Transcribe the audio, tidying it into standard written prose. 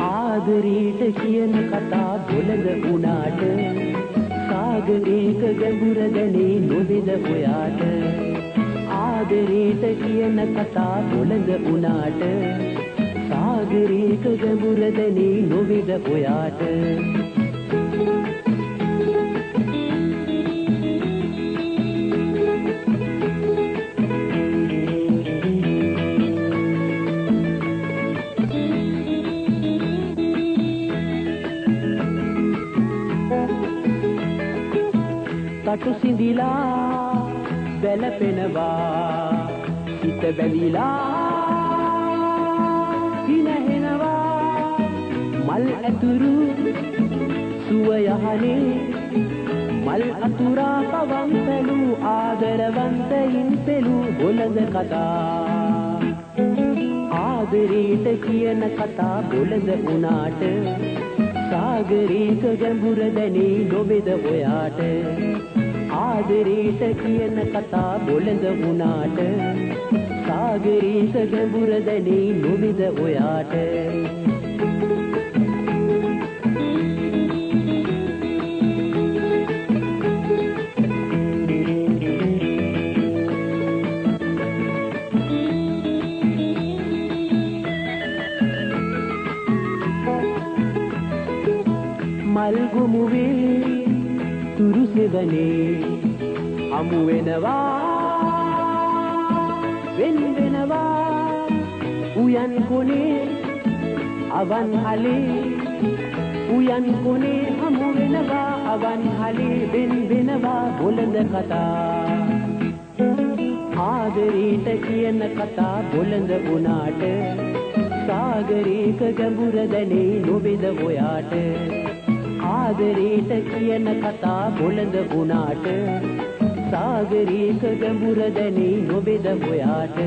ආදරේට කියන කතා බොළඳ වුණාට සාගරේක ගැඹුර දැනේ නොවේද ඔයාට ආදරේට කියන කතා බොළඳ වුණාට සාගරේක ගැඹුර දැනේ නොවේද ඔයාට කටු සිඳිලා බැලපෙනවා හිත බැඳිලා හිනහෙනවා මල් ඇතුරු සුව යහනේ මල් අතුරා පවන් පැලු ආදරවන්තයින් පෙළු බොළඳ කතා ආදරේට කියන කතා බොළඳ වුණාට සාගරේක ගැඹුර දැනේ නොවේද ඔයාට ආදරේට කියන කතා බොළඳ වුණාට සාගරේක ගැඹුර දැනේ නොවේද ඔයාට මල් ගොමුවේ තුරු සෙවනේ හමු වෙනවා වෙන වෙනවා උයන් කොනේ අවන් හලේ උයන් කොනේ හමු වෙනවා අවන් හලේ වෙන වෙනවා බොළඳ කතා ආදරේට කියන කතා බොළඳ වුණාට සාගරේක ගැඹුර දැනේ නොවේද ඔයාට ආදරේට කියන කතා බොළඳ වුණාට සාගරේක ගැඹුර දැනේ නොවේද ඔයාට